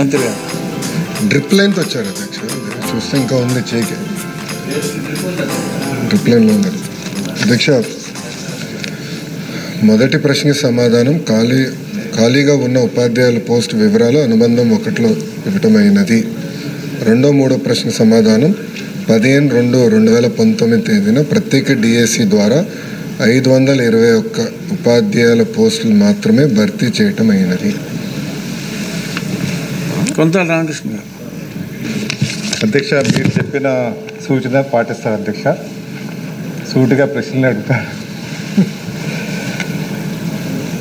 మంత్రి గారు డ్రిప్ లైన్తో వచ్చారు అధ్యక్ష. చూస్తే ఇంకా ఉంది చేకి డ్రిప్ లైన్లో ఉంది అధ్యక్ష. మొదటి ప్రశ్నకి సమాధానం ఖాళీగా ఉన్న ఉపాధ్యాయుల పోస్ట్ వివరాలు అనుబంధం 1లో ఇవ్వటమైనది. మూడో ప్రశ్న సమాధానం 15/2/2019 తేదీన ప్రత్యేక డిఎస్సి ద్వారా 521 ఉపాధ్యాయుల పోస్టులు మాత్రమే భర్తీ చేయటం అయినది. కొంత రామకృష్ణ గారు. అధ్యక్ష, మీరు చెప్పిన సూచన పాటిస్తారు అధ్యక్ష. సూటిగా ప్రశ్నలు అడుగుతారు.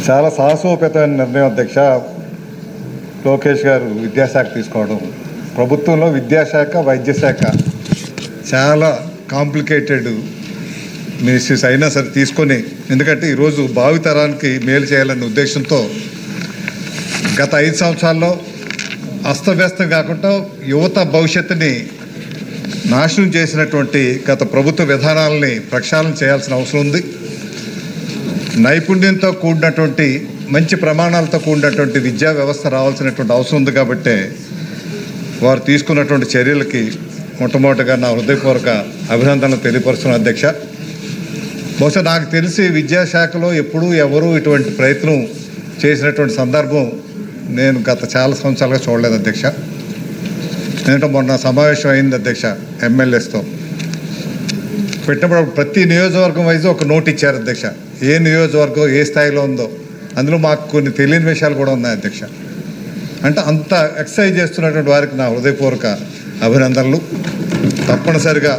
చాలా సాహసోపేతమైన నిర్ణయం అధ్యక్ష. లోకేష్ గారు విద్యాశాఖ తీసుకోవడం. ప్రభుత్వంలో విద్యాశాఖ వైద్యశాఖ చాలా కాంప్లికేటెడ్ మినిస్ట్రీస్ అయినా సరే తీసుకొని, ఎందుకంటే ఈరోజు భావితరానికి మేలు చేయాలనే ఉద్దేశంతో గత 5 సంవత్సరాల్లో అస్తవ్యస్తం కాకుండా యువత భవిష్యత్తుని నాశనం చేసినటువంటి గత ప్రభుత్వ విధానాలని ప్రక్షాళన చేయాల్సిన అవసరం ఉంది. నైపుణ్యంతో కూడినటువంటి మంచి ప్రమాణాలతో కూడినటువంటి విద్యా వ్యవస్థ రావాల్సినటువంటి అవసరం ఉంది. కాబట్టి వారు తీసుకున్నటువంటి చర్యలకి మొట్టమొదటిగా నా హృదయపూర్వక అభినందనలు తెలియపరుస్తున్న అధ్యక్ష. బహుశా నాకు తెలిసి విద్యాశాఖలో ఎప్పుడూ ఎవరూ ఇటువంటి ప్రయత్నం చేసినటువంటి సందర్భం నేను గత చాలా సంవత్సరాలుగా చూడలేదు అధ్యక్ష. ఎందుకంటే మొన్న సమావేశం అయింది అధ్యక్ష ఎమ్మెల్యేస్తో. పెట్టినప్పుడు ప్రతి నియోజకవర్గం వైజ్ ఒక నోట్ ఇచ్చారు అధ్యక్ష. ఏ నియోజకవర్గం ఏ స్థాయిలో ఉందో అందులో మాకు కొన్ని తెలియని విషయాలు కూడా ఉన్నాయి అధ్యక్ష. అంటే అంత ఎక్సర్సైజ్ చేస్తున్నటువంటి వారికి నా హృదయపూర్వక అభినందనలు. తప్పనిసరిగా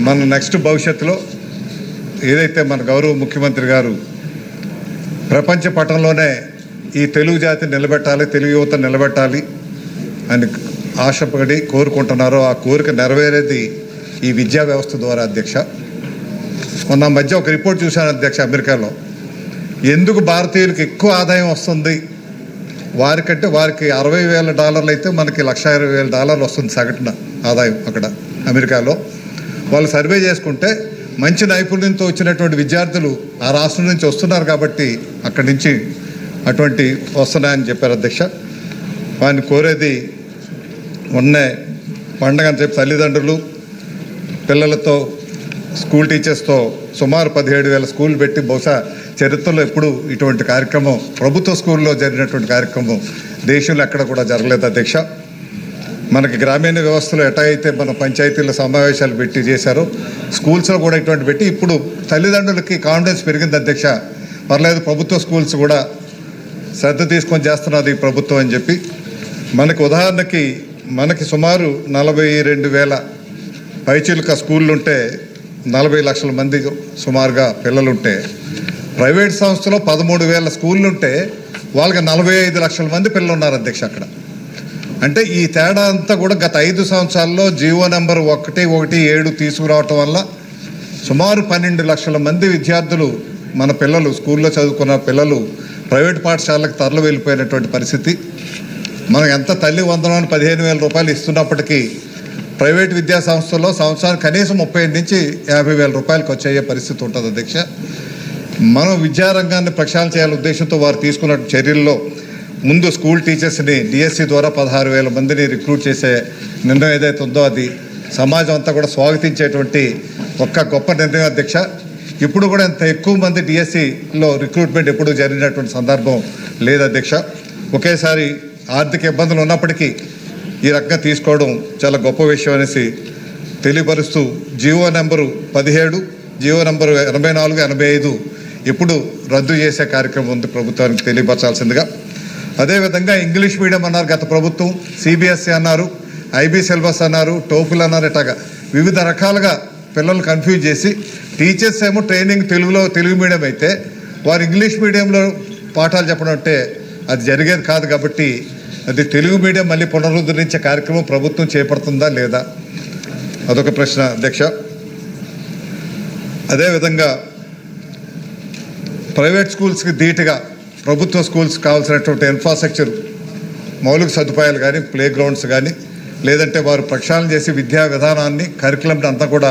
మన నెక్స్ట్ భవిష్యత్తులో ఏదైతే మన గౌరవ ముఖ్యమంత్రి గారు ప్రపంచ పటంలోనే ఈ తెలుగు జాతిని నిలబెట్టాలి, తెలుగు యువత నిలబెట్టాలి అని ఆశపడి కోరుకుంటున్నారో ఆ కోరిక నెరవేరేది ఈ విద్యా వ్యవస్థ ద్వారా అధ్యక్ష. మొన్న మధ్య ఒక రిపోర్ట్ చూశాను అధ్యక్ష. అమెరికాలో ఎందుకు భారతీయులకు ఎక్కువ ఆదాయం వస్తుంది, వారికి $60,000 అయితే మనకి $120,000 వస్తుంది సగటున ఆదాయం అక్కడ అమెరికాలో. వాళ్ళు సర్వే చేసుకుంటే మంచి నైపుణ్యంతో వచ్చినటువంటి విద్యార్థులు ఆ రాష్ట్రం నుంచి వస్తున్నారు కాబట్టి అక్కడి నుంచి అటువంటి వస్తున్నాయని చెప్పారు అధ్యక్ష. వారిని కోరేది మొన్నే పండగ అని చెప్పి తల్లిదండ్రులు పిల్లలతో స్కూల్ టీచర్స్తో సుమారు 17,000 స్కూళ్ళు పెట్టి, బహుశా చరిత్రలో ఎప్పుడు ఇటువంటి కార్యక్రమం ప్రభుత్వ స్కూల్లో జరిగినటువంటి కార్యక్రమం దేశంలో ఎక్కడ కూడా జరగలేదు అధ్యక్ష. మనకి గ్రామీణ వ్యవస్థలో ఎటా అయితే మన పంచాయతీల సమావేశాలు పెట్టి చేశారో స్కూల్స్లో కూడా ఇటువంటి పెట్టి ఇప్పుడు తల్లిదండ్రులకి కాన్ఫిడెన్స్ పెరిగింది అధ్యక్ష. పర్లేదు, ప్రభుత్వ స్కూల్స్ కూడా శ్రద్ధ తీసుకొని చేస్తున్నది ఈ ప్రభుత్వం అని చెప్పి. మనకి ఉదాహరణకి మనకి సుమారు 42,000 పైచిలుక స్కూళ్ళు ఉంటే 40 లక్షల మంది సుమారుగా పిల్లలుంటే, ప్రైవేట్ సంస్థలో 13,000 స్కూళ్ళు ఉంటే వాళ్ళకి 45 లక్షల మంది పిల్లలు ఉన్నారు అధ్యక్ష అక్కడ. అంటే ఈ తేడా అంతా కూడా గత 5 సంవత్సరాల్లో జీవో నెంబర్ 117 తీసుకురావటం వల్ల సుమారు 12 లక్షల మంది విద్యార్థులు మన పిల్లలు స్కూల్లో చదువుకున్న పిల్లలు ప్రైవేట్ పాఠశాలకు తరలి వెళ్ళిపోయినటువంటి పరిస్థితి. మనం ఎంత తల్లి వందనాన్ని 15,000 రూపాయలు ఇస్తున్నప్పటికీ ప్రైవేట్ విద్యా సంస్థల్లో సంవత్సరానికి కనీసం 35,000 నుంచి 50,000 రూపాయలు ఖర్చు అయ్యే పరిస్థితి ఉంటుంది అధ్యక్ష. మనం విద్యారంగాన్ని ప్రక్షాళన చేయాలనే ఉద్దేశంతో వారు తీసుకున్న చర్యల్లో ముందు స్కూల్ టీచర్స్ని డిఎస్సి ద్వారా 16,000 మందిని రిక్రూట్ చేసే నిర్ణయం ఏదైతే ఉందో అది సమాజం అంతా కూడా స్వాగతించేటువంటి ఒక్క గొప్ప నిర్ణయం అధ్యక్ష. ఇప్పుడు కూడా ఇంత ఎక్కువ మంది డిఎస్సిలో రిక్రూట్మెంట్ ఎప్పుడు జరిగినటువంటి సందర్భం లేదు అధ్యక్ష. ఒకేసారి ఆర్థిక ఇబ్బందులు ఉన్నప్పటికీ ఈ రకంగా తీసుకోవడం చాలా గొప్ప విషయం అనేసి తెలియపరుస్తూ జీవో నెంబరు 17, జీవో నెంబరు 84, 85 ఇప్పుడు రద్దు చేసే కార్యక్రమం ఉంది ప్రభుత్వానికి తెలియపరచాల్సిందిగా. అదేవిధంగా ఇంగ్లీష్ మీడియం అన్నారు గత ప్రభుత్వం, సిబిఎస్ఈ అన్నారు, ఐబీ సిలబస్ అన్నారు, టోఫుల్ అన్నారు. ఇట్లాగా వివిధ రకాలుగా పిల్లలు కన్ఫ్యూజ్ చేసి టీచర్స్ ఏమో ట్రైనింగ్ తెలుగు మీడియం అయితే వారు ఇంగ్లీష్ మీడియంలో పాఠాలు చెప్పడం అంటే అది జరిగేది కాదు. కాబట్టి అది తెలుగు మీడియం మళ్ళీ పునరుద్ధరించే కార్యక్రమం ప్రభుత్వం చేపడుతుందా లేదా అదొక ప్రశ్న అధ్యక్ష. అదేవిధంగా ప్రైవేట్ స్కూల్స్కి ధీటుగా ప్రభుత్వ స్కూల్స్ కావాల్సినటువంటి ఇన్ఫ్రాస్ట్రక్చర్, మౌలిక సదుపాయాలు కానీ, ప్లే గ్రౌండ్స్ కానీ, లేదంటే వారు ప్రక్షాళన చేసి విద్యా విధానాన్ని కరికులంని అంతా కూడా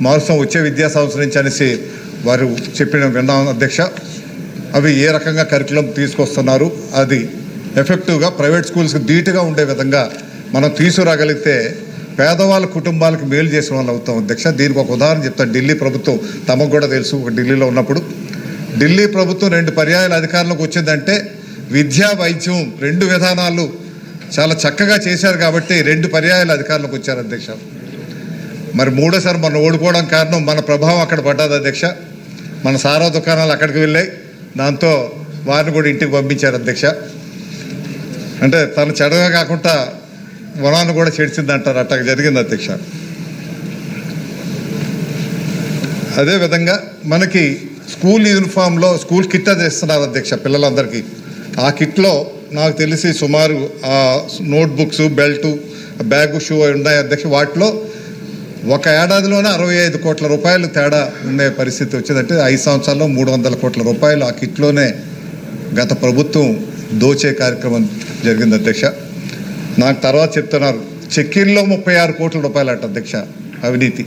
మారుస్తాం వచ్చే విద్యా సంవత్సరం నుంచి అనేసి వారు చెప్పిన విన్నాం అధ్యక్ష. అవి ఏ రకంగా కరికులం తీసుకొస్తున్నారు అది ఎఫెక్టివ్గా ప్రైవేట్ స్కూల్స్కి ధీటుగా ఉండే విధంగా మనం తీసుకురాగలిగితే పేదవాళ్ళ కుటుంబాలకు మేలు చేసిన వాళ్ళు అవుతాం అధ్యక్ష. దీనికి ఒక ఉదాహరణ చెప్తాను. ఢిల్లీ ప్రభుత్వం తమకు కూడా తెలుసు, ఢిల్లీలో ఉన్నప్పుడు ఢిల్లీ ప్రభుత్వం 2 పర్యాయాల అధికారంలోకి వచ్చిందంటే విద్యా వైద్యం 2 విధానాలు చాలా చక్కగా చేశారు కాబట్టి 2 పర్యాయాల అధికారంలోకి వచ్చారు అధ్యక్ష. మరి మూడోసారి మనం ఓడిపోవడం కారణం మన ప్రభావం అక్కడ పడ్డది అధ్యక్ష. మన సారా దుకాణాలు అక్కడికి వెళ్ళాయి, దాంతో వారిని కూడా ఇంటికి పంపించారు అధ్యక్ష. అంటే తను చెడమే కాకుండా వనాన్ని కూడా చెడిచింది అంటారు, అట్లా జరిగింది అధ్యక్ష. అదేవిధంగా మనకి స్కూల్ యూనిఫామ్లో స్కూల్ కిట్ అది ఇస్తున్నారు అధ్యక్ష పిల్లలందరికీ. ఆ కిట్లో నాకు తెలిసి సుమారు నోట్బుక్స్, బెల్టు, బ్యాగు, షూ ఉన్నాయి అధ్యక్ష. వాటిలో ఒక ఏడాదిలోనే 65 కోట్ల రూపాయలు తేడా ఉండే పరిస్థితి వచ్చిందంటే 5 సంవత్సరాల్లో 300 కోట్ల రూపాయలు ఆ కిట్లోనే గత ప్రభుత్వం దోచే కార్యక్రమం జరిగింది అధ్యక్ష. నాకు తర్వాత చెప్తున్నారు చెక్కీల్లో 36 కోట్ల రూపాయలు అట అధ్యక్ష అవినీతి.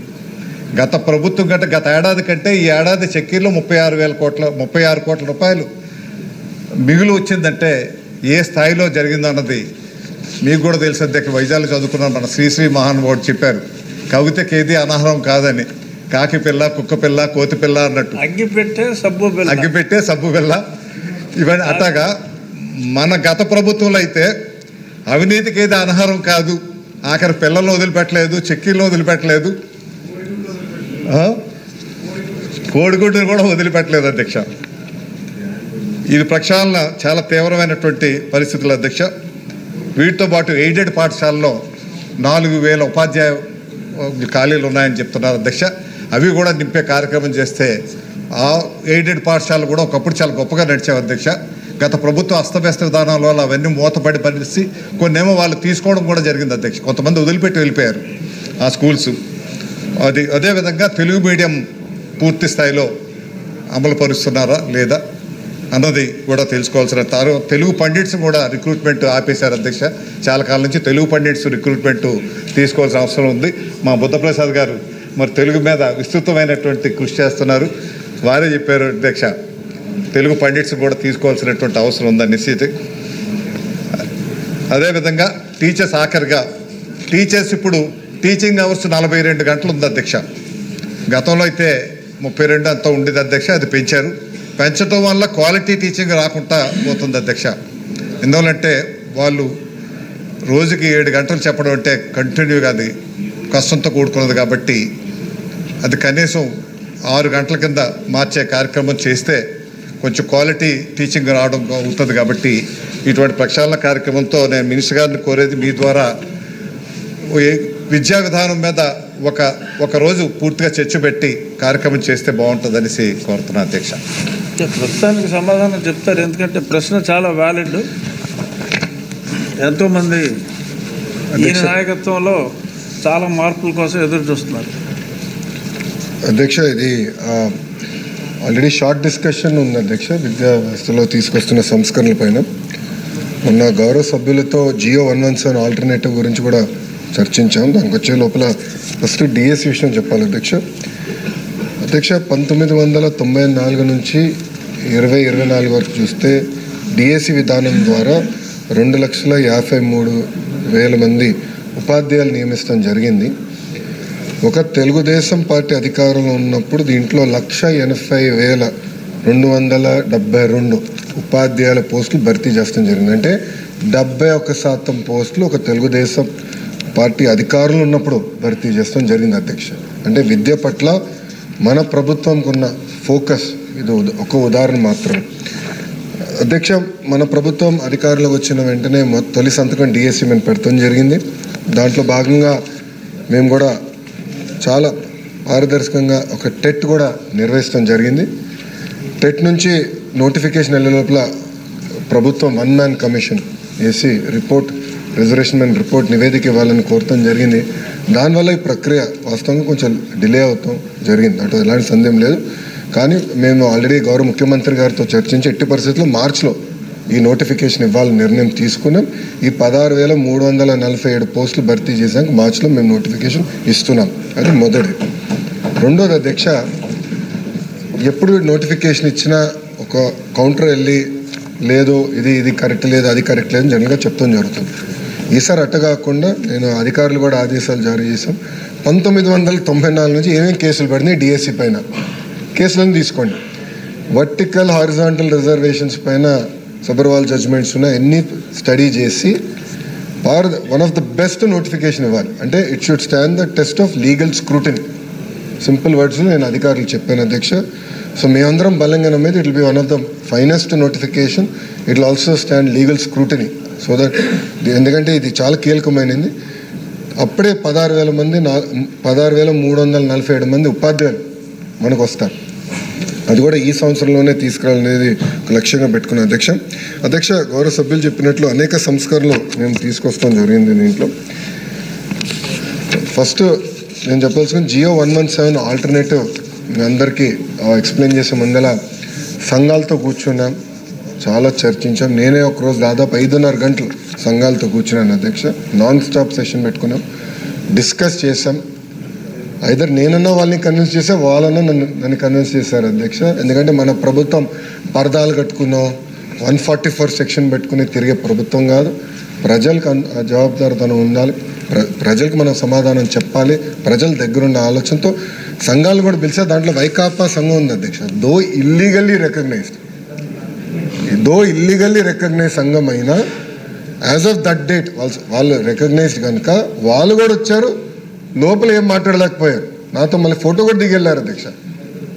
గత ప్రభుత్వం కంటే గత ఏడాది కంటే ఈ ఏడాది చెక్కీల్లో 36 కోట్ల రూపాయలు మిగులు వచ్చిందంటే ఏ స్థాయిలో జరిగిందన్నది మీకు కూడా తెలుసు అధ్యక్ష. వైజాగ్లో చదువుకున్న మన శ్రీశ్రీ మహానుభావుడు చెప్పారు, కవితకేది అనాహారం కాదని, కాకి పిల్ల, కుక్క పిల్ల, కోతి పిల్ల అన్నట్టు అగ్గిపెట్టే సబ్బు పిల్ల ఇవన్నీ. అట్లాగా మన గత ప్రభుత్వంలో అయితే అవినీతికి ఏది ఆహారం కాదు, ఆఖరి పిల్లలను వదిలిపెట్టలేదు, చెక్కీలను వదిలిపెట్టలేదు, కోడిగుడ్డును కూడా వదిలిపెట్టలేదు అధ్యక్ష. ఇది ప్రక్షాళన చాలా తీవ్రమైనటువంటి పరిస్థితులు అధ్యక్ష. వీటితో పాటు ఎయిడెడ్ పాఠశాలలో 4,000 ఉపాధ్యాయ ఖాళీలు ఉన్నాయని చెప్తున్నారు అధ్యక్ష. అవి కూడా నింపే కార్యక్రమం చేస్తే ఆ ఎయిడెడ్ పాఠశాలలు కూడా ఒకప్పుడు చాలా గొప్పగా నడిచావు అధ్యక్ష. గత ప్రభుత్వ అస్తవ్యస్త విధానాల వల్ల అవన్నీ మూతపడి పరిస్థితి, కొన్నేమో వాళ్ళు తీసుకోవడం కూడా జరిగింది అధ్యక్ష. కొంతమంది వదిలిపెట్టి వెళ్ళిపోయారు ఆ స్కూల్స్. అదేవిధంగా తెలుగు మీడియం పూర్తి స్థాయిలో అమలు పరుస్తున్నారా లేదా అన్నది కూడా తెలుసుకోవాల్సిన. తెలుగు పండిట్స్ కూడా రిక్రూట్మెంట్ ఆపేశారు అధ్యక్ష. చాలా కాలం నుంచి తెలుగు పండిట్స్ రిక్రూట్మెంట్ తీసుకోవాల్సిన అవసరం ఉంది. మా బుద్ధప్రసాద్ గారు మరి తెలుగు మీద విస్తృతమైనటువంటి కృషి చేస్తున్నారు. వారే చెప్పారు అధ్యక్ష, తెలుగు పండిట్స్ కూడా తీసుకోవాల్సినటువంటి అవసరం ఉందని నిశ్చిత. అదేవిధంగా టీచర్స్ ఆఖరిగా టీచర్స్ ఇప్పుడు టీచింగ్ అవర్స్ 42 గంటలు ఉంది అధ్యక్ష. గతంలో అయితే 32 అంతా ఉండేది అధ్యక్ష. అది పెంచారు. పెంచడం వల్ల క్వాలిటీ టీచింగ్ రాకుండా పోతుంది అధ్యక్ష. ఎందువల్లంటే వాళ్ళు రోజుకి 7 గంటలు చెప్పడం అంటే కంటిన్యూగా అది కష్టంతో కూడుకున్నది కాబట్టి అది కనీసం 6 గంటల కింద మార్చే కార్యక్రమం చేస్తే కొంచెం క్వాలిటీ టీచింగ్ రావడం అవుతుంది. కాబట్టి ఇటువంటి ప్రక్షాళన కార్యక్రమంతో నేను మినిస్టర్ గారిని కోరేది మీ ద్వారా విద్యా విధానం మీద ఒక రోజు పూర్తిగా చర్చ పెట్టి కార్యక్రమం చేస్తే బాగుంటుంది అనేసి కోరుతున్నాను అధ్యక్ష. ప్రస్తుతానికి సమాధానం చెప్తారు, ఎందుకంటే ప్రశ్న చాలా వ్యాలిడ్. ఎంతోమంది ఈ నాయకత్వంలో చాలా మార్పుల కోసం ఎదురు చూస్తున్నారు అధ్యక్ష. ఇది ఆల్రెడీ షార్ట్ డిస్కషన్ ఉంది అధ్యక్ష విద్యా వ్యవస్థలో తీసుకొస్తున్న సంస్కరణల పైన. మొన్న గౌరవ సభ్యులతో జియో 117 ఆల్టర్నేటివ్ గురించి కూడా చర్చించాం. దానికి వచ్చే లోపల ఫస్ట్ డిఎస్సి విషయం చెప్పాలి అధ్యక్ష. 1994 నుంచి 2024 వరకు చూస్తే డిఎస్సి విధానం ద్వారా 2,53,000 మంది ఉపాధ్యాయులు నియమిస్తాం జరిగింది. ఒక తెలుగుదేశం పార్టీ అధికారంలో ఉన్నప్పుడు దీంట్లో 1,80,272 ఉపాధ్యాయుల పోస్టులు భర్తీ చేస్తాం జరిగింది. అంటే 71% పోస్టులు ఒక తెలుగుదేశం పార్టీ అధికారులు ఉన్నప్పుడు భర్తీ చేస్తాం జరిగింది అధ్యక్ష. అంటే విద్య పట్ల మన ప్రభుత్వంకు ఉన్న ఫోకస్ ఇది ఒక ఉదాహరణ మాత్రం అధ్యక్ష. మన ప్రభుత్వం అధికారంలోకి వచ్చిన వెంటనే తొలి సంతకం డిఎస్సి మేము పెడతాం జరిగింది. దాంట్లో భాగంగా మేము కూడా చాలా పారదర్శకంగా ఒక టెట్ కూడా నిర్వహిస్తాం జరిగింది. టెట్ నుంచి నోటిఫికేషన్ వెళ్ళే లోపల ప్రభుత్వం 1 మ్యాన్ కమిషన్ వేసి రిజర్వేషన్ మ్యాన్ రిపోర్ట్ నివేదిక ఇవ్వాలని కోరటం జరిగింది. దానివల్ల ఈ ప్రక్రియ వాస్తవంగా కొంచెం డిలే అవుతాం జరిగింది, అటు ఎలాంటి సందేహం లేదు. కానీ మేము ఆల్రెడీ గౌరవ ముఖ్యమంత్రి గారితో చర్చించి ఎట్టి పరిస్థితుల్లో మార్చిలో ఈ నోటిఫికేషన్ ఇవ్వాలని నిర్ణయం తీసుకున్నాం. ఈ 16,347 పోస్టులు భర్తీ చేశాక మార్చిలో మేము నోటిఫికేషన్ ఇస్తున్నాం. అది మొదటిది. రెండోది అధ్యక్ష, ఎప్పుడు నోటిఫికేషన్ ఇచ్చినా ఒక కౌంటర్ వెళ్ళి లేదు ఇది కరెక్ట్ లేదు అది కరెక్ట్ లేదు జనరల్గా చెప్తాం జరుగుతుంది. ఈసారి అట్ట కాకుండా నేను అధికారులు కూడా ఆదేశాలు జారీ చేశాం. 1994 నుంచి ఏమేమి కేసులు పడినాయి డిఎస్సి పైన కేసులను తీసుకోండి. వర్టికల్ హారిజాంటల్ రిజర్వేషన్స్ పైన సబర్వాల్ జడ్జ్మెంట్స్ ఉన్న ఎన్ని స్టడీ చేసి one of the best notification ఇవ్వాలి. అంటే it should stand the test of legal scrutiny. Simple వర్డ్స్లో నేను అధికారులు చెప్పాను అధ్యక్ష. సో మేమందరం బలంగా నమ్మేది it will be one of the finest notification. It will also stand legal scrutiny. So that ఎందుకంటే ఇది చాలా కీలకమైనది. అప్పుడే 16,347 మంది ఉపాధ్యాయులు మనకు వస్తారు. అది కూడా ఈ సంవత్సరంలోనే తీసుకురావాలనేది ఒక లక్ష్యంగా పెట్టుకున్నాం అధ్యక్ష. గౌరవ సభ్యులు చెప్పినట్లు అనేక సంస్కరణలు మేము తీసుకొస్తాం జరిగింది దీంట్లో. ఫస్ట్ నేను చెప్పాల్సిన జియో 117 ఆల్టర్నేటివ్ మీ అందరికీ ఎక్స్ప్లెయిన్ చేసే ముందల సంఘాలతో కూర్చున్నాం, చాలా చర్చించాం. నేనే ఒకరోజు దాదాపు 5.5 గంటలు సంఘాలతో కూర్చున్నాను అధ్యక్ష. నాన్ స్టాప్ సెషన్ పెట్టుకున్నాం, డిస్కస్ చేసాం. ఐదర్ నేనన్నా వాళ్ళని కన్విన్స్ చేసా, వాళ్ళన్నా నన్ను కన్విన్స్ చేశారు అధ్యక్ష. ఎందుకంటే మన ప్రభుత్వం పరదాలు కట్టుకున్నాం 144 సెక్షన్ పెట్టుకుని తిరిగే ప్రభుత్వం కాదు. ప్రజలకు జవాబుదారితనం ఉండాలి, ప్రజలకు మనం సమాధానం చెప్పాలి. ప్రజల దగ్గరున్న ఆలోచనతో సంఘాలు కూడా పిలిచా. దాంట్లో వైకాపా సంఘం ఉంది అధ్యక్ష. దో ఇల్లీగల్లీ రికగ్నైజ్ సంఘం అయినా యాజ్ ఆఫ్ దట్ డేట్ వాళ్ళు రికగ్నైజ్డ్ కనుక వాళ్ళు కూడా వచ్చారు. లోపల ఏం మాట్లాడలేకపోయారు. నాతో మళ్ళీ ఫోటో కూడా దిగెళ్ళారు అధ్యక్ష.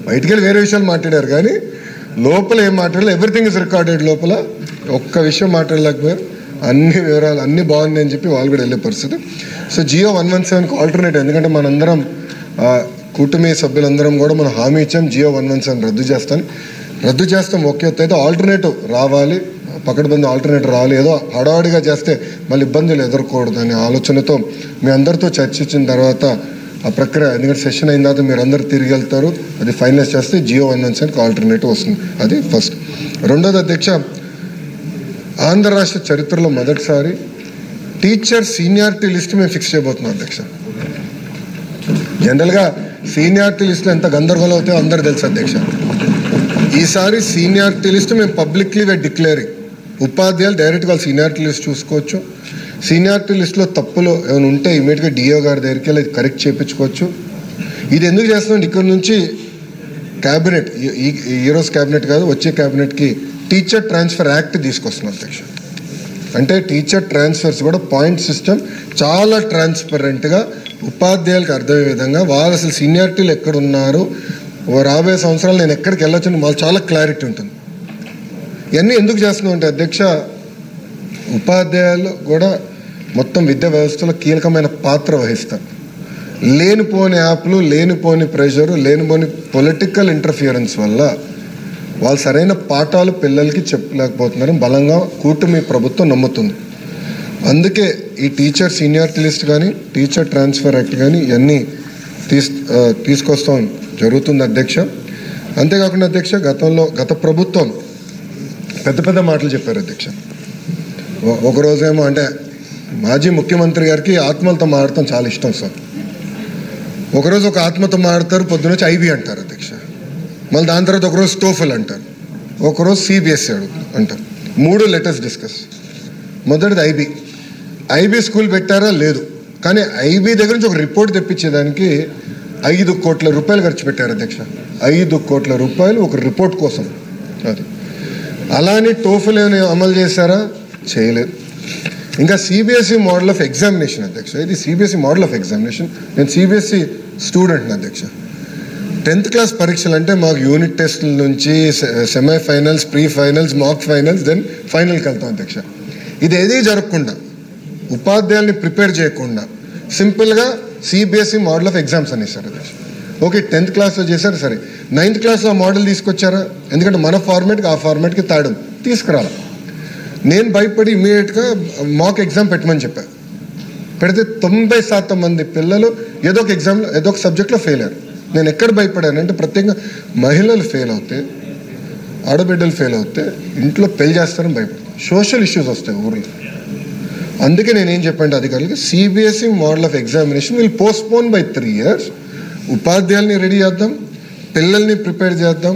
బయటికి వెళ్ళి వేరే విషయాలు మాట్లాడారు కానీ లోపల ఏం మాట్లాడలేదు. Everything is recorded. లోపల ఒక్క విషయం మాట్లాడలేకపోయారు. అన్ని వివరాలు అన్నీ బాగున్నాయి అని చెప్పి వాళ్ళు కూడా వెళ్ళే పరిస్థితి. సో జియో 117కి ఆల్టర్నేటివ్, ఎందుకంటే మనందరం కూటమి సభ్యులందరం కూడా మనం హామీ ఇచ్చాం జియో 117 రద్దు చేస్తాం. ఓకే అయితే ఆల్టర్నేటివ్ రావాలి, పకడ్బందీ ఆల్టర్నేటివ్ రావాలి. ఏదో హడావుడిగా చేస్తే మళ్ళీ ఇబ్బందులు ఎదుర్కోకూడదు అనే ఆలోచనతో మీ అందరితో చర్చించిన తర్వాత ఆ ప్రక్రియ, ఎందుకంటే సెషన్ అయిన తర్వాత మీరు అందరు తిరిగి వెళ్తారు, అది ఫైనలైజ్ చేస్తే జియో 117కి ఆల్టర్నేటివ్ వస్తుంది. అది ఫస్ట్. రెండోది అధ్యక్ష, ఆంధ్ర రాష్ట్ర చరిత్రలో మొదటిసారి టీచర్ సీనియారిటీ లిస్ట్ మేము ఫిక్స్ చేయబోతున్నాం అధ్యక్ష. జనరల్గా సీనియారిటీ లిస్టులో ఎంత గందరగోళం అవుతాయో అందరు తెలుసు అధ్యక్ష. ఈసారి సీనియారిటీ లిస్ట్ మేము పబ్లిక్లీ డిక్లేరింగ్. ఉపాధ్యాయులు డైరెక్ట్గా వాళ్ళ సీనియారిటీ లిస్ట్ చూసుకోవచ్చు. సీనియారిటీ లిస్టులో తప్పులు ఏమైనా ఉంటే ఇమీడియట్గా డిఓ గారి దగ్గరికి వెళ్ళి కరెక్ట్ చేయించుకోవచ్చు. ఇది ఎందుకు చేస్తున్నాం, ఇక్కడ నుంచి క్యాబినెట్, ఈరోజు క్యాబినెట్ కాదు వచ్చే క్యాబినెట్కి టీచర్ ట్రాన్స్ఫర్ యాక్ట్ తీసుకొస్తున్నాం అధ్యక్ష. అంటే టీచర్ ట్రాన్స్ఫర్స్ కూడా పాయింట్ సిస్టమ్ చాలా ట్రాన్స్పరెంట్గా ఉపాధ్యాయులకు అర్థమయ్యే విధంగా వాళ్ళు అసలు సీనియారిటీలు ఎక్కడున్నారు, రాబోయే సంవత్సరాలు నేను ఎక్కడికి వెళ్ళొచ్చు వాళ్ళు చాలా క్లారిటీ ఉంటుంది. ఇవన్నీ ఎందుకు చేస్తున్నాం అంటే అధ్యక్ష, ఉపాధ్యాయులు కూడా మొత్తం విద్యా వ్యవస్థలో కీలకమైన పాత్ర వహిస్తారు. లేనిపోని యాప్లు, లేనిపోని ప్రెషరు, లేనిపోని పొలిటికల్ ఇంటర్ఫియరెన్స్ వల్ల వాళ్ళు సరైన పాఠాలు పిల్లలకి చెప్పలేకపోతున్నారని బలంగా కూటమి ప్రభుత్వం నమ్ముతుంది. అందుకే ఈ టీచర్ సీనియారిటీ లిస్ట్ కానీ టీచర్ ట్రాన్స్ఫర్ యాక్ట్ కానీ ఇవన్నీ తీసుకొస్తాం జరుగుతుంది అధ్యక్ష. అంతేకాకుండా అధ్యక్ష, గత ప్రభుత్వం పెద్ద మాటలు చెప్పారు అధ్యక్ష. ఒకరోజేమో అంటే మాజీ ముఖ్యమంత్రి గారికి ఆత్మలతో మాడటం చాలా ఇష్టం సార్. ఒకరోజు ఒక ఆత్మతో మాడతారు, పొద్దునొచ్చి ఐబీ అంటారు అధ్యక్ష. మళ్ళీ దాని తర్వాత ఒకరోజు స్టోఫల్ అంటారు, ఒకరోజు సిబిఎస్ఈ అంటారు. 3 లెటర్స్ డిస్కస్. మొదటిది ఐబీ స్కూల్ పెట్టారా లేదు, కానీ ఐబీ దగ్గర నుంచి ఒక రిపోర్ట్ తెప్పించేదానికి 5 కోట్ల రూపాయలు ఖర్చు పెట్టారు అధ్యక్ష. 5 కోట్ల రూపాయలు ఒక రిపోర్ట్ కోసం. అది అలానే టోఫల్ ఏమైనా అమలు చేశారా, చేయలేదు. ఇంకా సిబిఎస్ఈ మోడల్ ఆఫ్ ఎగ్జామినేషన్ అధ్యక్ష. ఇది సిబిఎస్ఈ మోడల్ ఆఫ్ ఎగ్జామినేషన్. నేను సిబిఎస్ఈ స్టూడెంట్ని అధ్యక్ష. 10th క్లాస్ పరీక్షలు అంటే మాకు యూనిట్ టెస్టుల నుంచి సెమీఫైనల్స్, ప్రీ ఫైనల్స్, మాక్ ఫైనల్స్, దెన్ ఫైనల్కి వెళ్తాం అధ్యక్ష. ఇది ఏదీ జరగకుండా, ఉపాధ్యాయుల్ని ప్రిపేర్ చేయకుండా సింపుల్గా సిబిఎస్ఈ మోడల్ ఆఫ్ ఎగ్జామ్స్ అనేసారు అధ్యక్ష. ఓకే 10th క్లాస్లో చేశారు సరే, 9th క్లాస్లో ఆ మోడల్ తీసుకొచ్చారా? ఎందుకంటే మన ఫార్మేట్కి ఆ ఫార్మేట్కి తాడు తీసుకురాలి. నేను భయపడి ఇమీడియట్గా మాక్ ఎగ్జామ్ పెట్టమని చెప్పాను. పెడితే 90% మంది పిల్లలు ఏదో ఒక ఎగ్జామ్లో ఏదో ఒక సబ్జెక్ట్లో ఫెయిల్ అయ్యారు. నేను ఎక్కడ భయపడానంటే ప్రత్యేకంగా మహిళలు ఫెయిల్ అవుతే, ఆడబిడ్డలు ఫెయిల్ అవుతే ఇంట్లో పెళ్లి చేస్తారని భయపడతాను. సోషల్ ఇష్యూస్ వస్తాయి ఊర్లో. అందుకే నేనేం చెప్పాను అధికారులకి, CBSE model of examination will postpone by 3 years. ఉపాధ్యాయుల్ని రెడీ చేద్దాం, పిల్లల్ని ప్రిపేర్ చేద్దాం,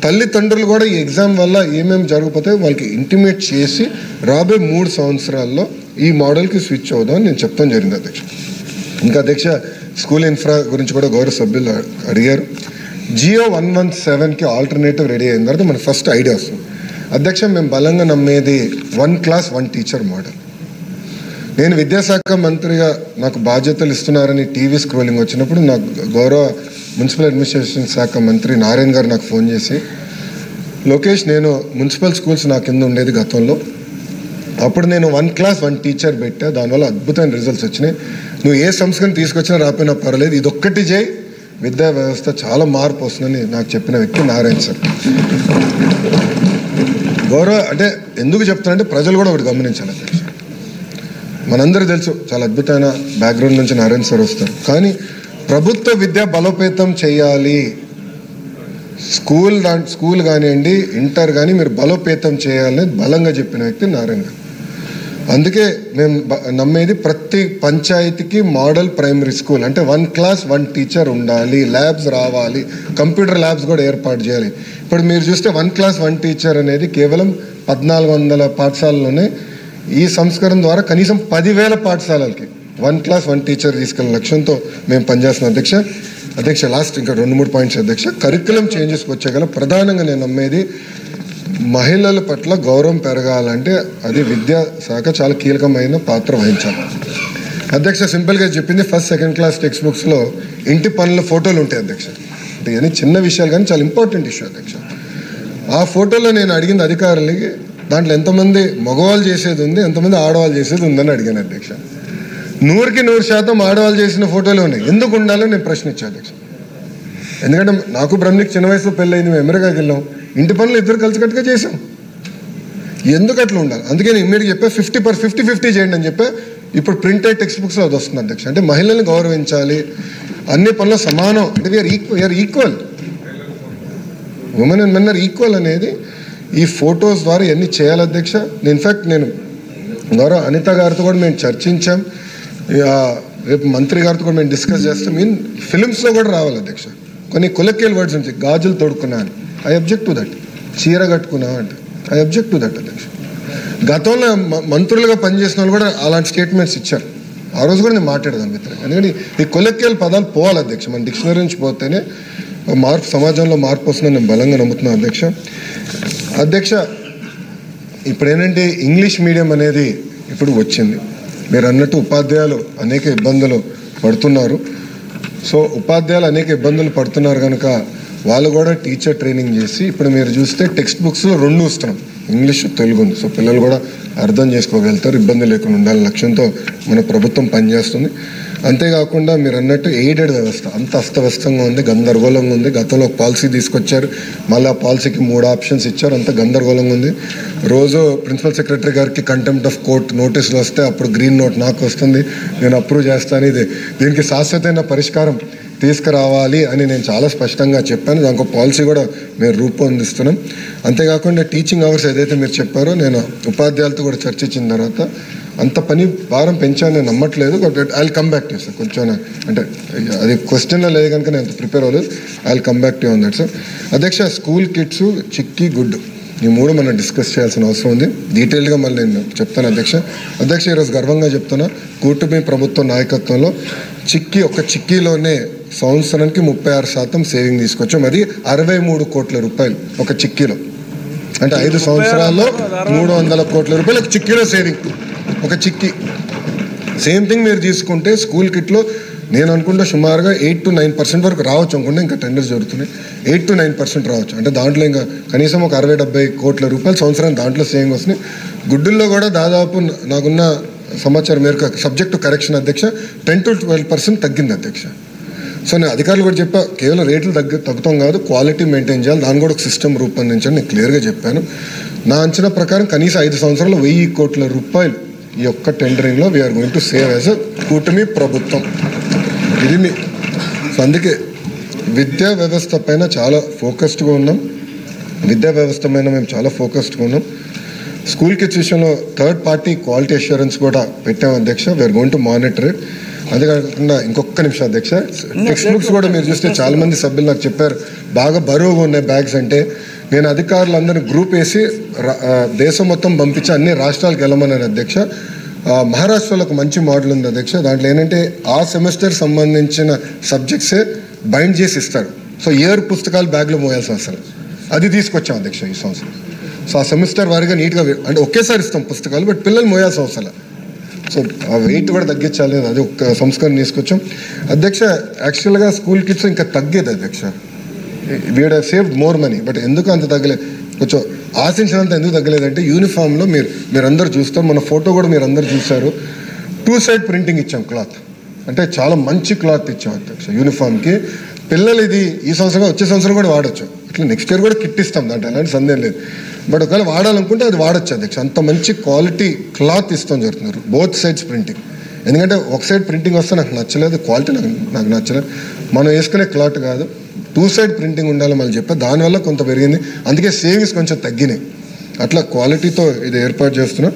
తల్లిదండ్రులు కూడా ఈ ఎగ్జామ్ వల్ల ఏమేమి జరగకపోతే వాళ్ళకి ఇంటిమేట్ చేసి రాబోయే 3 సంవత్సరాల్లో ఈ మోడల్కి స్విచ్ అవుదామని నేను చెప్తాం జరిగింది అధ్యక్ష. ఇంకా అధ్యక్ష స్కూల్ ఇన్ఫ్రా గురించి కూడా గౌరవ సభ్యులు అడిగారు. జియో 117కి ఆల్టర్నేటివ్ రెడీ అయిన తర్వాత మనకు ఫస్ట్ ఐడియా వస్తుంది అధ్యక్ష. మేము బలంగా నమ్మేది 1 క్లాస్ 1 టీచర్ మోడల్. నేను విద్యాశాఖ మంత్రిగా నాకు బాధ్యతలు ఇస్తున్నారని టీవీ స్క్రోలింగ్ వచ్చినప్పుడు నాకు గౌరవ మున్సిపల్ అడ్మినిస్ట్రేషన్ శాఖ మంత్రి నారాయణ గారు నాకు ఫోన్ చేసి, లోకేష్ నేను మున్సిపల్ స్కూల్స్ నా కింద ఉండేది గతంలో, అప్పుడు నేను 1 క్లాస్ 1 టీచర్ పెట్టా, దానివల్ల అద్భుతమైన రిజల్ట్స్ వచ్చినాయి. నువ్వు ఏ సంస్కరణ తీసుకొచ్చినా రాపోయినా పర్వాలేదు, ఇదొక్కటి చేయి, విద్యా వ్యవస్థ చాలా మార్పు వస్తుందని నాకు చెప్పిన వ్యక్తి నారాయణ సార్. గౌరవ అంటే ఎందుకు చెప్తానంటే ప్రజలు కూడా ఒకటి గమనించాలి అధ్యక్ష. మనందరూ తెలుసు చాలా అద్భుతమైన బ్యాక్గ్రౌండ్ నుంచి నారాయణ సార్ వస్తారు, కానీ ప్రభుత్వ విద్య బలోపేతం చేయాలి, స్కూల్ కానివ్వండి ఇంటర్ కానీ మీరు బలోపేతం చేయాలని బలంగా చెప్పిన వ్యక్తి నారాయణ గారు. అందుకే మేము నమ్మేది ప్రతి పంచాయతీకి మోడల్ ప్రైమరీ స్కూల్ అంటే 1 క్లాస్ 1 టీచర్ ఉండాలి, ల్యాబ్స్ రావాలి, కంప్యూటర్ ల్యాబ్స్ కూడా ఏర్పాటు చేయాలి. ఇప్పుడు మీరు చూస్తే 1 క్లాస్ 1 టీచర్ అనేది కేవలం 1400 పాఠశాలలోనే, ఈ సంస్కరణ ద్వారా కనీసం 10,000 పాఠశాలలకి 1 క్లాస్ 1 టీచర్ తీసుకెళ్ళిన లక్ష్యంతో మేము పనిచేస్తున్నాం అధ్యక్ష. లాస్ట్ ఇంకా 2-3 పాయింట్స్ అధ్యక్ష. కరికులం చేంజెస్కి వచ్చేగల ప్రధానంగా నేను నమ్మేది మహిళల పట్ల గౌరవం పెరగాలంటే అది విద్యా శాఖ చాలా కీలకమైన పాత్ర వహించాలి అధ్యక్ష. సింపుల్గా చెప్పింది, 1st, 2nd క్లాస్ టెక్స్ట్ బుక్స్లో ఇంటి పనుల ఫోటోలు ఉంటాయి అధ్యక్ష. అంటే ఇవన్నీ చిన్న విషయాలు కానీ చాలా ఇంపార్టెంట్ ఇష్యూ అధ్యక్ష. ఆ ఫోటోలో నేను అడిగింది అధికారులకి, దాంట్లో ఎంతమంది మగవాళ్ళు చేసేది ఉంది, ఎంతమంది ఆడవాళ్ళు చేసేది ఉందని అడిగాను అధ్యక్ష. 100కి 100% ఆడవాళ్ళు చేసిన ఫోటోలు ఉన్నాయి. ఎందుకు ఉండాలో నేను ప్రశ్నించాను అధ్యక్ష. ఎందుకంటే నాకు బ్రహ్మకి చిన్న వయసులో పెళ్ళయింది, మేము అమెరికాకి వెళ్ళాం, ఇంటి పనులు ఇద్దరు కలిసికట్టుగా చేసాం. ఎందుకు అట్లా ఉండాలి? అందుకే నేను ఇమ్మీడియట్గా చెప్పా 50-50 చేయండి అని చెప్పా. ఇప్పుడు ప్రింటెడ్ టెక్స్ట్ బుక్స్లో అది వస్తుంది అధ్యక్ష. అంటే మహిళల్ని గౌరవించాలి, అన్ని పనులు సమానం, అంటే we are equal, women and men are equal అనేది ఈ ఫొటోస్ ద్వారా ఇవన్నీ చేయాలి అధ్యక్ష. ఇన్ఫ్యాక్ట్ నేను గౌరవ అనిత గారితో కూడా మేము చర్చించాం, రేపు మంత్రి గారితో కూడా మేము డిస్కస్ చేస్తాం. ఫిలిమ్స్లో కూడా రావాలి అధ్యక్ష. కొన్ని కొలెక్యువల్ వర్డ్స్ ఉంటాయి, గాజులు తొడుక్కున్నాను, ఐ అబ్జెక్ట్ టు దట్. చీర కట్టుకున్నావు అంటే ఐ అబ్జెక్ట్ టు దట్ అధ్యక్ష. గతంలో మంత్రులుగా పనిచేసిన వాళ్ళు కూడా అలాంటి స్టేట్మెంట్స్ ఇచ్చారు. ఆ రోజు కూడా నేను మాట్లాడదాను మిత్రులు. ఎందుకంటే ఈ కొలెక్యువల్ పదాలు పోవాలి అధ్యక్ష. మన డిక్షనరీ నుంచి పోతేనే మార్పు, సమాజంలో మార్పు వస్తుందని నేను బలంగా నమ్ముతున్నాను అధ్యక్ష. ఇప్పుడు ఏంటంటే ఇంగ్లీష్ మీడియం అనేది ఇప్పుడు వచ్చింది. మీరు అన్నట్టు ఉపాధ్యాయులు అనేక ఇబ్బందులు పడుతున్నారు. సో ఉపాధ్యాయులు అనేక ఇబ్బందులు పడుతున్నారు కనుక వాళ్ళు కూడా టీచర్ ట్రైనింగ్ చేసి, ఇప్పుడు మీరు చూస్తే టెక్స్ట్ బుక్స్లో 2 ఇస్తున్నాం, ఇంగ్లీష్ తెలుగు ఉంది. సో పిల్లలు కూడా అర్థం చేసుకోగలుగుతారు, ఇబ్బంది లేకుండా ఉండాలని లక్ష్యంతో మన ప్రభుత్వం పనిచేస్తుంది. అంతేకాకుండా మీరు అన్నట్టు ఎయిడెడ్ వ్యవస్థ అంత అస్తవ్యస్తంగా ఉంది, గందరగోళంగా ఉంది. గతంలో ఒక పాలసీ తీసుకొచ్చారు, మళ్ళీ ఆ పాలసీకి 3 ఆప్షన్స్ ఇచ్చారు, అంత గందరగోళంగా ఉంది. రోజు ప్రిన్సిపల్ సెక్రటరీ గారికి కంటెంప్ట్ ఆఫ్ కోర్ట్ నోటీసులు వస్తే అప్పుడు గ్రీన్ నోట్ నాకు వస్తుంది, నేను అప్రూవ్ చేస్తాను. దీనికి శాశ్వతమైన పరిష్కారం తీసుకురావాలి అని నేను చాలా స్పష్టంగా చెప్పాను. దానికి పాలసీ కూడా మేము రూపొందిస్తున్నాం. అంతేకాకుండా టీచింగ్ అవర్స్ ఏదైతే మీరు చెప్పారో, నేను ఉపాధ్యాయులతో కూడా చర్చించిన తర్వాత అంత పని భారం పెంచాను నేను నమ్మట్లేదు. I will come back to sir. కొంచెం అంటే అది క్వశ్చన్లో లేదు కనుక నేను అంత ప్రిపేర్ అవ్వలేదు. I will come back to on that sir. అధ్యక్ష, స్కూల్ కిట్స్, చిక్కీ, గుడ్ ఈ 3 మనం డిస్కస్ చేయాల్సిన అవసరం ఉంది. డీటెయిల్గా మళ్ళీ నేను చెప్తాను అధ్యక్ష. ఈరోజు గర్వంగా చెప్తున్నా, కూటమి ప్రభుత్వ నాయకత్వంలో ఒక చిక్కీలోనే సంవత్సరానికి 36% సేవింగ్ తీసుకొచ్చాం. అది 63 కోట్ల రూపాయలు ఒక చిక్కీలో. అంటే 5 సంవత్సరాల్లో 300 కోట్ల రూపాయలు ఒక చిక్కీలో సేవింగ్, ఒక చిక్కీ. సేమ్ థింగ్ మీరు తీసుకుంటే స్కూల్ కిట్లో నేను అనుకుంటే సుమారుగా 8-9% వరకు రావచ్చు అనుకుంటే, ఇంకా టెండర్స్ జరుగుతున్నాయి, 8-9% రావచ్చు. అంటే దాంట్లో ఇంకా కనీసం ఒక 60-70 కోట్ల రూపాయలు సంవత్సరం దాంట్లో సేవింగ్ వస్తున్నాయి. గుడ్డుల్లో కూడా దాదాపు నాకున్న సమాచారం మేరకు సబ్జెక్టు కరెక్షన్ అధ్యక్ష 10-12% తగ్గింది అధ్యక్ష. సో నేను అధికారులు కూడా చెప్పా, కేవలం రేట్లు తగ్గుతాం కాదు, క్వాలిటీ మెయింటైన్ చేయాలి, దాన్ని కూడా ఒక సిస్టమ్ రూపొందించండి నేను క్లియర్గా చెప్పాను. నా అంచనా ప్రకారం కనీసం 5 సంవత్సరాలు 1000 కోట్ల రూపాయలు ఈ ఒక్క టెండరింగ్లో we are going to save as a కూటమి ప్రభుత్వం. ఇది సో అందుకే విద్యా వ్యవస్థ పైన చాలా ఫోకస్డ్గా ఉన్నాం. మేము చాలా ఫోకస్డ్గా ఉన్నాం. స్కూల్ కిడ్స్ విషయంలో 3rd పార్టీ క్వాలిటీ అష్యూరెన్స్ కూడా పెట్టాం అధ్యక్ష. We are going to monitor it. అంతేకాకుండా ఇంకొక నిమిషం అధ్యక్ష, టెక్స్ట్ బుక్స్ కూడా మీరు చూస్తే చాలా మంది సభ్యులు నాకు చెప్పారు బాగా బరువుగా ఉన్నాయి బ్యాగ్స్ అంటే. నేను అధికారులందరినీ గ్రూప్ వేసి దేశం మొత్తం పంపించి అన్ని రాష్ట్రాలకు వెళ్ళమన్నాను అధ్యక్ష. మహారాష్ట్రలో ఒక మంచి మోడల్ ఉంది అధ్యక్ష. దాంట్లో ఏంటంటే ఆ సెమిస్టర్ సంబంధించిన సబ్జెక్ట్సే బైండ్ చేసి ఇస్తారు. సో ఇయర్ పుస్తకాలు బ్యాగ్లో మోయాల్సిన అవసరం, అది తీసుకొచ్చాం అధ్యక్ష ఈ సంవత్సరం. సో ఆ సెమిస్టర్ వారిగా నీట్గా అంటే ఒకేసారి ఇస్తాం పుస్తకాలు, బట్ పిల్లలు మోయాల్సిన అవసరం. సో ఆ వెయిట్ కూడా తగ్గించాలి, అది ఒక సంస్కరణ తీసుకొచ్చాం అధ్యక్ష. యాక్చువల్గా స్కూల్ కిడ్స్ ఇంకా తగ్గేది అధ్యక్ష. We'd have saved more money, but ఎందుకు అంత తగ్గలేదు, కొంచెం ఆశించినంత ఎందుకు తగ్గలేదంటే యూనిఫామ్లో మీరందరూ చూస్తారు, మన ఫోటో కూడా మీరు అందరు చూశారు, 2 సైడ్ ప్రింటింగ్ ఇచ్చాం క్లాత్. అంటే చాలా మంచి క్లాత్ ఇచ్చాం అధ్యక్ష యూనిఫామ్కి. పిల్లలు ఇది ఈ సంవత్సరం వచ్చే సంవత్సరం కూడా వాడచ్చు, ఇట్లా నెక్స్ట్ ఇయర్ కూడా కిట్ ఇస్తాం, దాంట్లో ఎలాంటి సందేహం లేదు. బట్ ఒకవేళ వాడాలనుకుంటే అది వాడచ్చు అధ్యక్ష. అంత మంచి క్వాలిటీ క్లాత్ ఇస్తాం జరుగుతున్నారు, బోత్ సైడ్స్ ప్రింటింగ్. ఎందుకంటే ఒక సైడ్ ప్రింటింగ్ వస్తే నాకు నచ్చలేదు, క్వాలిటీ నాకు నచ్చలేదు. మనం వేసుకునే క్లాత్ కాదు, 2 సైడ్ ప్రింటింగ్ ఉండాలి మళ్ళీ చెప్పా. దానివల్ల కొంత పెరిగింది, అందుకే సేవింగ్స్ కొంచెం తగ్గినాయి. అట్లా క్వాలిటీతో ఇది ఏర్పాటు చేస్తున్నాం.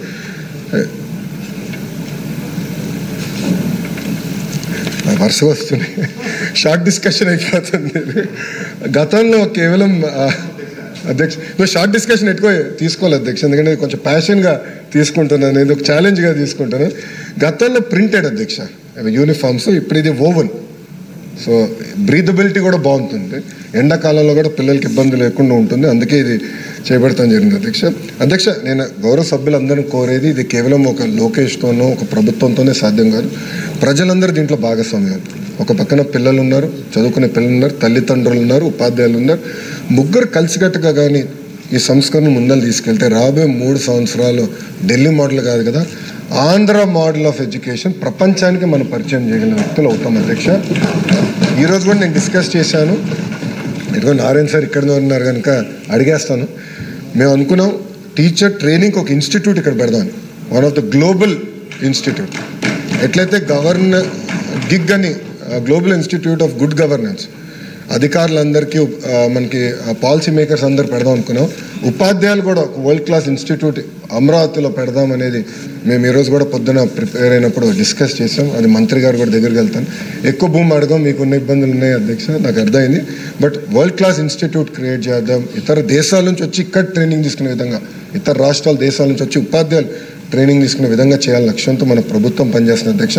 వరుస వస్తున్నాయి, షార్ట్ డిస్కషన్ అయిపోతుంది. గతంలో కేవలం అధ్యక్ష షార్ట్ డిస్కషన్ ఎక్కువ తీసుకోవాలి అధ్యక్ష, ఎందుకంటే కొంచెం ప్యాషన్గా తీసుకుంటున్నాను, ఇది ఒక ఛాలెంజ్గా తీసుకుంటాను. గతంలో ప్రింటెడ్ అధ్యక్ష యూనిఫామ్స్, ఇప్పుడు ఇది ఓవెన్. సో బ్రీదబిలిటీ కూడా బాగుంటుంది, ఎండాకాలంలో కూడా పిల్లలకి ఇబ్బంది లేకుండా ఉంటుంది, అందుకే ఇది చేపడతాం జరిగింది అధ్యక్ష. నేను గౌరవ సభ్యులందరినీ కోరేది, ఇది కేవలం ఒక లోకేష్తోనో ఒక ప్రభుత్వంతోనే సాధ్యం కాదు, ప్రజలందరూ దీంట్లో భాగస్వామ్యం. ఒక పక్కన పిల్లలు ఉన్నారు, చదువుకునే పిల్లలు ఉన్నారు, తల్లిదండ్రులు ఉన్నారు, ఉపాధ్యాయులు ఉన్నారు, ముగ్గురు కలిసికట్టుగా కానీ ఈ సంస్కరణ ముందలు తీసుకెళ్తే రాబోయే 3 సంవత్సరాలు ఢిల్లీ మోడల్ కాదు కదా, ఆంధ్ర మోడల్ ఆఫ్ ఎడ్యుకేషన్ ప్రపంచానికి మనం పరిచయం చేయగలిగిన వ్యక్తులు అవుతాం అధ్యక్ష. ఈరోజు కూడా నేను డిస్కస్ చేశాను, ఇదిగో నారాయణ సార్ ఇక్కడ ఉన్నారు కనుక అడిగేస్తాను. మేము అనుకున్నాం టీచర్ ట్రైనింగ్కి ఒక ఇన్స్టిట్యూట్ ఇక్కడ పెడదాం, one of the global institute. ఎట్లయితే గిగ్ అని global institute of good governance అధికారులందరికీ మనకి పాలసీ మేకర్స్ అందరు పెడదాం అనుకున్నాం. ఉపాధ్యాయులు కూడా ఒక వరల్డ్ క్లాస్ ఇన్స్టిట్యూట్ అమరావతిలో పెడదాం అనేది మేము ఈరోజు కూడా పొద్దున ప్రిపేర్ అయినప్పుడు డిస్కస్ చేసాం. అది మంత్రి గారు కూడా దగ్గరికి వెళ్తాను. ఎక్కువ భూమి అడగం, మీకున్న ఇబ్బందులు ఉన్నాయి అధ్యక్ష, నాకు అర్థమైంది. But world class institute create చేద్దాం, ఇతర దేశాల నుంచి వచ్చి ఇక్కడ ట్రైనింగ్ తీసుకునే విధంగా, ఇతర రాష్ట్రాల దేశాల నుంచి వచ్చి ఉపాధ్యాయులు ట్రైనింగ్ తీసుకునే విధంగా చేయాలని లక్ష్యంతో మన ప్రభుత్వం పనిచేస్తుంది అధ్యక్ష.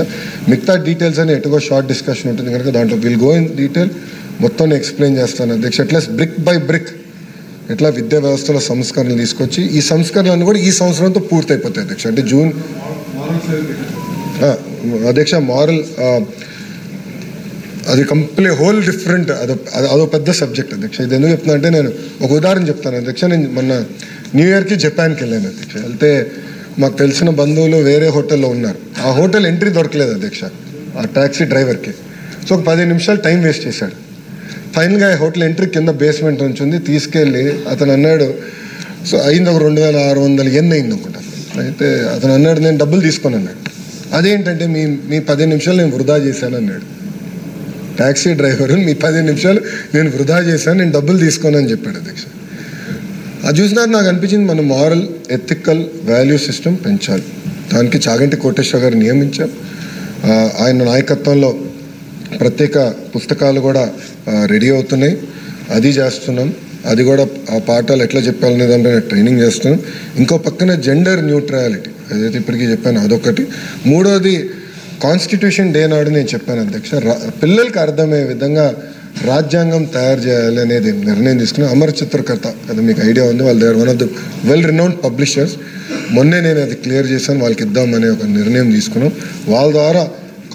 మిగతా డీటెయిల్స్ అని ఎటుగో షార్ట్ డిస్కషన్ ఉంటుంది కనుక దాంట్లో విల్ గో ఇన్ డీటెయిల్, మొత్తం ఎక్స్ప్లెయిన్ చేస్తాను అధ్యక్ష. ఎట్లా బ్రిక్ బై బ్రిక్ ఎట్లా విద్యా వ్యవస్థలో సంస్కరణలు తీసుకొచ్చి ఈ సంస్కరణలు కూడా ఈ సంవత్సరంతో పూర్తయిపోతాయి అధ్యక్ష. అంటే జూన్ అధ్యక్ష మారల్ అది కంప్లీట్ హోల్ డిఫరెంట్, అదో పెద్ద సబ్జెక్ట్ అధ్యక్ష. ఇది ఎందుకు చెప్తున్నా అంటే, నేను ఒక ఉదాహరణ చెప్తాను అధ్యక్ష. నేను మొన్న న్యూ ఇయర్కి జపాన్కి వెళ్ళాను అధ్యక్ష. వెళ్తే మాకు తెలిసిన బంధువులు వేరే హోటల్లో ఉన్నారు, ఆ హోటల్ ఎంట్రీ దొరకలేదు అధ్యక్ష ఆ ట్యాక్సీ డ్రైవర్కి. సో ఒక 15 నిమిషాలు టైం వేస్ట్ చేశాడు. ఫైనల్గా హోటల్ ఎంట్రీ కింద బేస్మెంట్ నుంచి ఉంది, తీసుకెళ్ళి అతను అన్నాడు, సో అయింది ఒక 2600 yen అయింది అనుకుంటా. అయితే అతను అన్నాడు నేను డబ్బులు తీసుకొని అన్నాడు. అదేంటంటే మీ 15 నిమిషాలు నేను వృధా చేశాను అన్నాడు. ట్యాక్సీ డ్రైవర్ మీ 15 నిమిషాలు నేను వృధా చేశాను, నేను డబ్బులు తీసుకోను అని చెప్పాడు అధ్యక్ష. అది చూసినాక నాకు అనిపించింది మన మారల్ ఎథికల్ వాల్యూ సిస్టమ్ పెంచాలి. దానికి చాగంటి కోటేశ్వర గారు నియమించాం. ఆయన నాయకత్వంలో ప్రత్యేక పుస్తకాలు కూడా రెడీ అవుతున్నాయి, అది చేస్తున్నాం. అది కూడా ఆ పాఠాలు ఎట్లా చెప్పాలనే దాంట్లో ట్రైనింగ్ చేస్తున్నాం. ఇంకో పక్కన జెండర్ న్యూట్రాలిటీ ఏదైతే ఇప్పటికీ చెప్పాను అదొకటి. మూడోది కాన్స్టిట్యూషన్ డే నాడు నేను చెప్పాను అధ్యక్ష, పిల్లలకి అర్థమయ్యే విధంగా రాజ్యాంగం తయారు చేయాలి అనేది నిర్ణయం తీసుకున్నాం. అమర చిత్రకర్త అది మీకు ఐడియా ఉంది, వాళ్ళు they are one of the well renowned publishers. మొన్నే నేను అది క్లియర్ చేశాను, వాళ్ళకి ఇద్దామనే ఒక నిర్ణయం తీసుకున్నాం. వాళ్ళ ద్వారా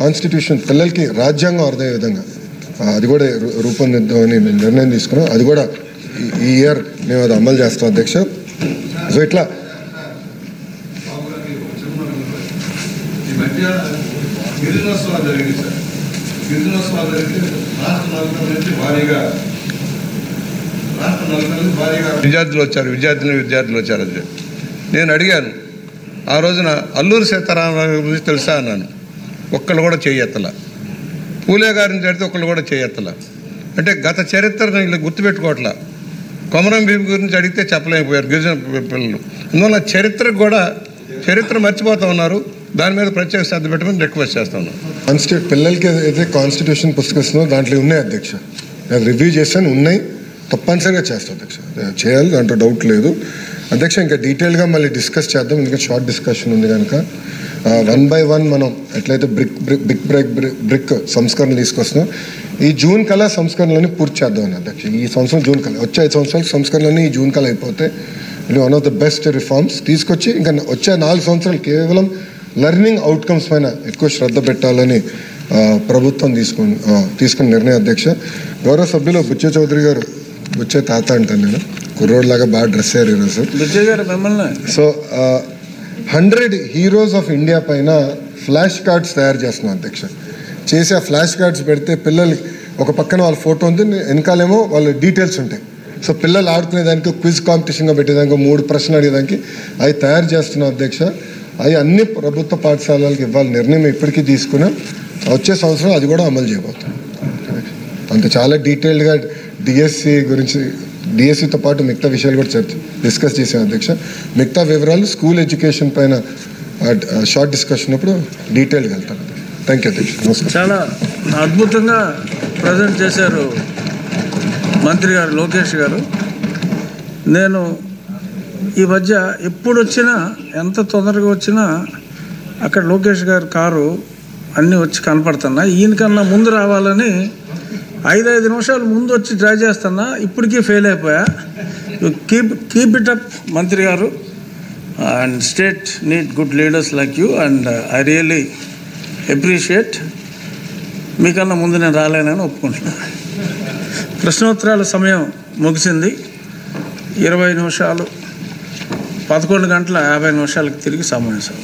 కాన్స్టిట్యూషన్ పిల్లలకి రాజ్యాంగం అర్థమయ్యే విధంగా అది కూడా రూపొందిద్దామని మేము నిర్ణయం తీసుకున్నాం. అది కూడా ఈ ఇయర్ మేము అది అమలు చేస్తాం అధ్యక్ష. సో ఇట్లా విద్యార్థులు వచ్చారు. అది నేను అడిగాను ఆ రోజున అల్లూరి సీతారామరాజు గురించి తెలుసా అన్నాను. ఒక్కళ్ళు కూడా చేయెత్తల. పూలే గారిని చదివితే ఒక్కళ్ళు కూడా చేయెత్తల. అంటే గత చరిత్రను వీళ్ళు గుర్తుపెట్టుకోవట్లా. కొమరం భీమ్ గురించి అడిగితే చెప్పలేకపోయారు గిరిజన పిల్లలు. అందువల్ల చరిత్ర మర్చిపోతూ ఉన్నారు. దాని మీద ప్రత్యేక శ్రద్ధ పెట్టమని రిక్వెస్ట్ చేస్తున్నాను. పిల్లలకి అయితే కాన్స్టిట్యూషన్ పుస్తకం దాంట్లో ఉన్నాయి అధ్యక్ష, నేను రివ్యూ చేశాను, ఉన్నాయి. తప్పనిసరిగా చేస్తాం అధ్యక్ష, చేయాలి, దాంట్లో డౌట్ లేదు అధ్యక్ష. ఇంకా డీటెయిల్గా మళ్ళీ డిస్కస్ చేద్దాం, ఎందుకంటే షార్ట్ డిస్కషన్ ఉంది కనుక. 1 by 1 మనం ఎట్లయితే బ్రిక్ సంస్కరణలు తీసుకొస్తున్నాం, ఈ జూన్ కల్లా సంస్కరణలన్నీ పూర్తి చేద్దామని అధ్యక్ష. ఈ సంవత్సరం జూన్ కల్లా, వచ్చే 5 సంవత్సరాల సంస్కరణలన్నీ ఈ జూన్ కల్లా అయిపోతే ఇది one of the best reforms తీసుకొచ్చి ఇంకా వచ్చే 4 సంవత్సరాలు కేవలం లెర్నింగ్ అవుట్కమ్స్ పైన ఎక్కువ శ్రద్ధ పెట్టాలని ప్రభుత్వం తీసుకున్న నిర్ణయం అధ్యక్ష. గౌరవ సభ్యులు బుచ్చే చౌదరి గారు, బుచ్చే తాత అంటాను నేను, కుర్రోడ్లాగా బాగా డ్రెస్ అయ్యారు ఈరోజు. సో 100 హీరోస్ ఆఫ్ ఇండియా పైన ఫ్లాష్ కార్డ్స్ తయారు చేస్తున్నాం అధ్యక్ష. చేసి ఆ ఫ్లాష్ కార్డ్స్ పెడితే పిల్లలకి ఒక పక్కన వాళ్ళ ఫోటో ఉంది, వెనకాలేమో వాళ్ళ డీటెయిల్స్ ఉంటాయి. సో పిల్లలు ఆడుకునేదానికి క్విజ్ కాంపిటీషన్గా పెట్టేదానికి 3 ప్రశ్నలు అడిగేదానికి అవి తయారు చేస్తున్నాం అధ్యక్ష. అవి అన్ని ప్రభుత్వ పాఠశాలలకు ఇవ్వాలి నిర్ణయం ఇప్పటికీ తీసుకున్నాం. వచ్చే సంవత్సరం అది కూడా అమలు చేయబోతున్నాం. అంత చాలా డీటెయిల్డ్గా డిఎస్సి గురించి, డిఎస్సితో పాటు మిగతా విషయాలు కూడా డిస్కస్ చేసాం అధ్యక్ష. మిగతా వివరాలు స్కూల్ ఎడ్యుకేషన్ పైన షార్ట్ డిస్కషన్ అప్పుడు డీటెయిల్గా వెళ్తాను. థ్యాంక్ యూ అధ్యక్ష, నమస్కారం. చాలా అద్భుతంగా ప్రజెంట్ చేశారు మంత్రి గారు లోకేష్ గారు. నేను ఈ మధ్య ఎప్పుడు వచ్చినా, ఎంత తొందరగా వచ్చినా అక్కడ లోకేష్ గారు కారు అన్నీ వచ్చి కనపడుతున్నా. ఈయనకన్నా ముందు రావాలని 5 నిమిషాలు ముందు వచ్చి డ్రైవ్ చేస్తున్నా, ఇప్పటికీ ఫెయిల్ అయిపోయా. కీప్ ఇట్ అప్ మంత్రి గారు, and state need good leaders like you, and I really appreciate. మీకన్నా ముందు నేను రాలేనని ఒప్పుకుంటున్నా. ప్రశ్నోత్తరాల సమయం ముగిసింది. 20 నిమిషాలు, 11 గంటల 50 నిమిషాలకు తిరిగి సమావేశం.